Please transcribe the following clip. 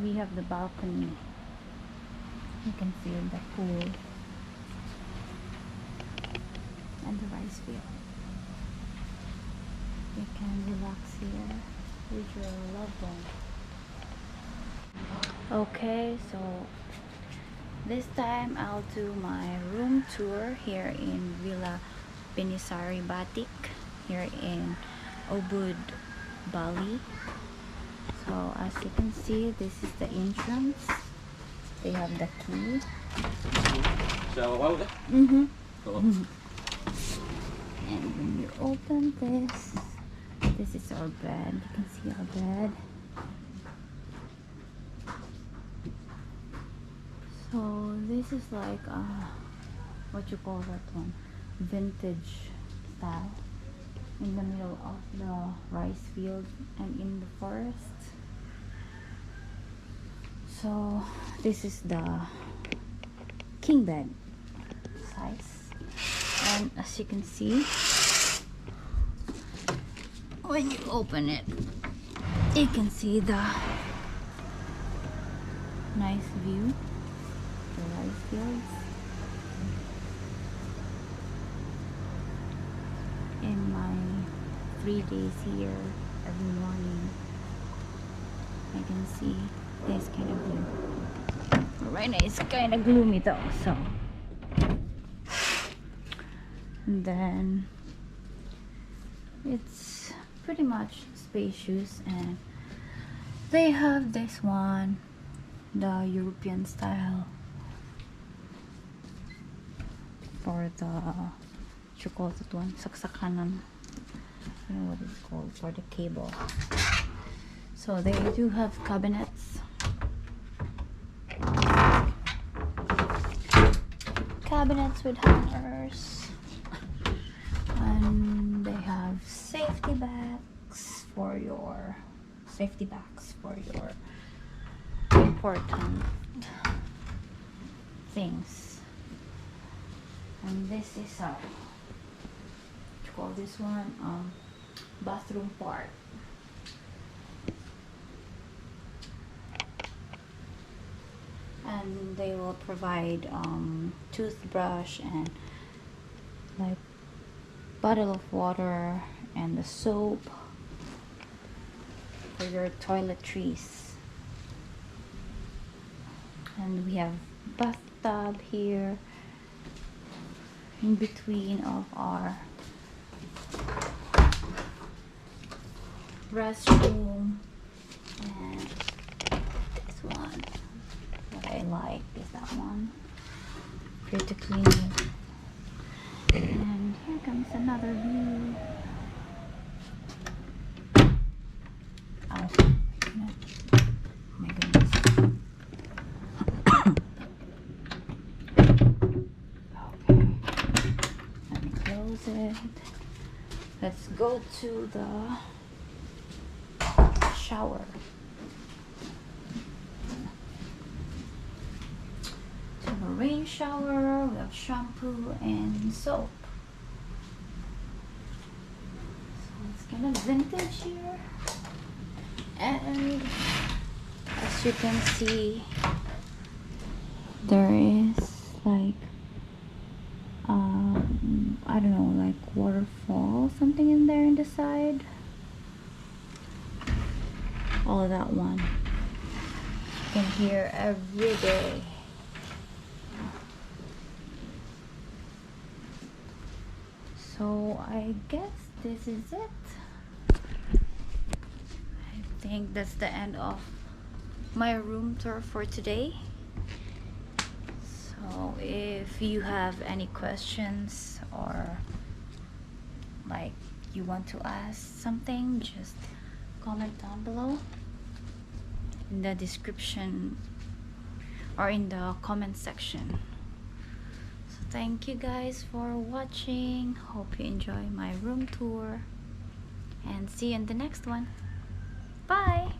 We have the balcony. You can see the pool and the rice field. You can relax here with your loved one. Okay, so this time I'll do my room tour here in Villa Benisari Batik here in Ubud, Bali. So as you can see, this is the entrance. They have the key. Mm-hmm. And when you open this is our bed. You can see our bed. So this is like what you call that one, vintage style, in the middle of the rice field and in the forest. So this is the king bed size, and as you can see, when you open it, you can see the nice view, the rice fields. In my 3 days here, every morning I can see this kind of view. Right now it's kind of gloomy though, so. And then it's pretty much spacious, and they have this one, the European style, for the, what you call that one, saksakanan, I don't know what it's called, for the cable. So they do have cabinets, with hangers, and they have safety bags for your important things. And this is what you call this one, bathroom part. And they will provide toothbrush and like bottle of water and the soap for your toiletries. And we have bathtub here in between of our restroom. And this one, what I like is that one, pretty clean. And here comes another view. Oh my goodness. Okay, let me close it. Let's go to the shower. To a rain shower, we have shampoo and soap. So it's kind of vintage here. And as you can see, there is like I don't know, like waterfall, something in there in the side. All that one you can hear every day. So I guess this is it. I think that's the end of my room tour for today. So if you have any questions or like you want to ask something, just comment down below in the description or in the comment section. So thank you guys for watching. Hope you enjoy my room tour, and see you in the next one. Bye.